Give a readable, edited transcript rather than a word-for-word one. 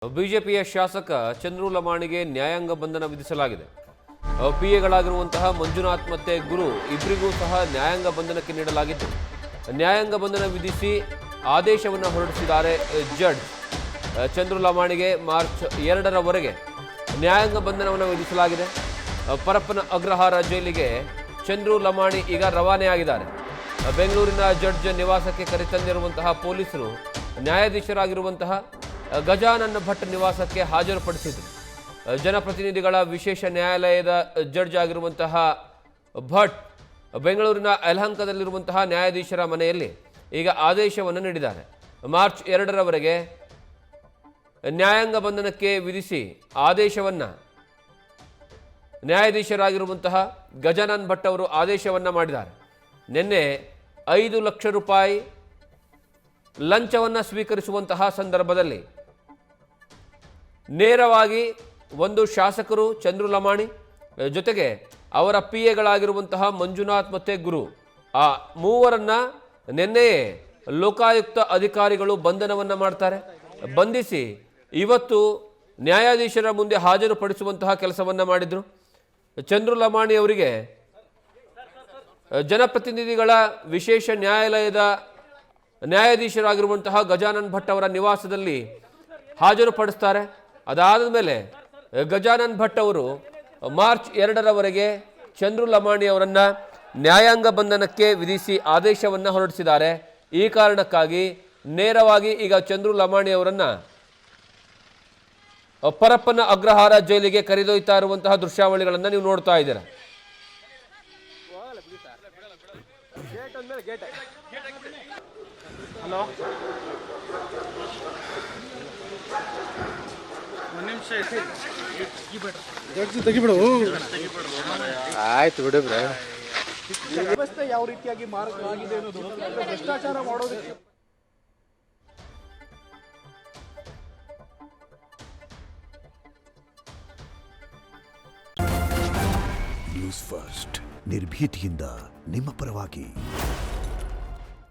ಬಿಜೆಪಿಯ ಶಾಸಕ ಚಂದ್ರು ಲಮಾಣಿಗೆ ನ್ಯಾಯಾಂಗ ಬಂಧನ ವಿಧಿಸಲಾಗಿದೆ. ಪಿಎಗಳಾಗಿರುವಂತಹ ಮಂಜುನಾಥ್ ಮತ್ತೆ ಗುರು ಇಬ್ಬರಿಗೂ ಸಹ ನ್ಯಾಯಾಂಗ ಬಂಧನಕ್ಕೆ ನೀಡಲಾಗಿತ್ತು. ನ್ಯಾಯಾಂಗ ಬಂಧನ ವಿಧಿಸಿ ಆದೇಶವನ್ನು ಹೊರಡಿಸಿದ್ದಾರೆ ಜಡ್ಜ್. ಚಂದ್ರು ಲಮಾಣಿಗೆ ಮಾರ್ಚ್ 2ರವರೆಗೆ ನ್ಯಾಯಾಂಗ ಬಂಧನವನ್ನು ವಿಧಿಸಲಾಗಿದೆ. ಪರಪ್ಪನ ಅಗ್ರಹಾರ ಜೈಲಿಗೆ ಚಂದ್ರು ಲಮಾಣಿ ಈಗ ರವಾನೆಯಾಗಿದ್ದಾರೆ. ಬೆಂಗಳೂರಿನ ಜಡ್ಜ್ ನಿವಾಸಕ್ಕೆ ಕರೆತಂದಿರುವಂತಹ ಪೊಲೀಸರು ನ್ಯಾಯಾಧೀಶರಾಗಿರುವಂತಹ ಗಜಾನನ್ ಭಟ್ ನಿವಾಸಕ್ಕೆ ಹಾಜರುಪಡಿಸಿದರು. ಜನಪ್ರತಿನಿಧಿಗಳ ವಿಶೇಷ ನ್ಯಾಯಾಲಯದ ಜಡ್ಜ್ ಆಗಿರುವಂತಹ ಭಟ್ ಬೆಂಗಳೂರಿನ ಯಲಹಂಕದಲ್ಲಿರುವಂತಹ ನ್ಯಾಯಾಧೀಶರ ಮನೆಯಲ್ಲಿ ಈಗ ಆದೇಶವನ್ನು ನೀಡಿದ್ದಾರೆ. ಮಾರ್ಚ್ 2ರವರೆಗೆ ನ್ಯಾಯಾಂಗ ಬಂಧನಕ್ಕೆ ವಿಧಿಸಿ ಆದೇಶವನ್ನು ನ್ಯಾಯಾಧೀಶರಾಗಿರುವಂತಹ ಗಜಾನನ್ ಭಟ್ ಅವರು ಆದೇಶವನ್ನು ಮಾಡಿದ್ದಾರೆ. ನಿನ್ನೆ 5 ಲಕ್ಷ ರೂಪಾಯಿ ಲಂಚವನ್ನು ಸ್ವೀಕರಿಸುವಂತಹ ಸಂದರ್ಭದಲ್ಲಿ ನೇರವಾಗಿ ಒಂದು ಶಾಸಕರು ಚಂದ್ರು ಲಮಾಣಿ ಜೊತೆಗೆ ಅವರ ಪಿಎಗಳಾಗಿರುವಂತಹ ಮಂಜುನಾಥ್ ಮತ್ತು ಗುರು ಆ ಮೂವರನ್ನ ನಿನ್ನೆಯೇ ಲೋಕಾಯುಕ್ತ ಅಧಿಕಾರಿಗಳು ಬಂಧನವನ್ನು ಮಾಡ್ತಾರೆ. ಬಂಧಿಸಿ ಇವತ್ತು ನ್ಯಾಯಾಧೀಶರ ಮುಂದೆ ಹಾಜರುಪಡಿಸುವಂತಹ ಕೆಲಸವನ್ನು ಮಾಡಿದರು. ಚಂದ್ರು ಲಮಾಣಿ ಅವರಿಗೆ ಜನಪ್ರತಿನಿಧಿಗಳ ವಿಶೇಷ ನ್ಯಾಯಾಲಯದ ನ್ಯಾಯಾಧೀಶರಾಗಿರುವಂತಹ ಗಜಾನನ್ ಭಟ್ ಅವರ ನಿವಾಸದಲ್ಲಿ ಹಾಜರುಪಡಿಸ್ತಾರೆ. ಅದಾದ ಮೇಲೆ ಗಜಾನನ್ ಭಟ್ ಅವರು ಮಾರ್ಚ್ 2ರವರೆಗೆ ಚಂದ್ರು ಲಮಾಣಿ ಅವರನ್ನು ನ್ಯಾಯಾಂಗ ಬಂಧನಕ್ಕೆ ವಿಧಿಸಿ ಆದೇಶವನ್ನು ಹೊರಡಿಸಿದ್ದಾರೆ. ಈ ಕಾರಣಕ್ಕಾಗಿ ನೇರವಾಗಿ ಈಗ ಚಂದ್ರು ಲಮಾಣಿ ಅವರನ್ನು ಪರಪ್ಪನ ಅಗ್ರಹಾರ ಜೈಲಿಗೆ ಕರೆದೊಯ್ತಾ ಇರುವಂತಹ ದೃಶ್ಯಾವಳಿಗಳನ್ನು ನೀವು ನೋಡ್ತಾ ಇದ್ದೀರಾ. ಹಲೋ, ತೆಗಿಬಿಡು. ಆಯ್ತು ಬಿಡು ಬ್ರೋ. ವ್ಯವಸ್ಥೆ ಯಾವ ರೀತಿಯಾಗಿ ಮಾರ್ಗವಾಗಿದೆ ಅನ್ನೋದು ಭ್ರಷ್ಟಾಚಾರ ಮಾಡೋದಕ್ಕೆ ನ್ಯೂಸ್ ಫಸ್ಟ್ ನಿರ್ಭೀತಿಯಿಂದ ನಿಮ್ಮ ಪರವಾಗಿ.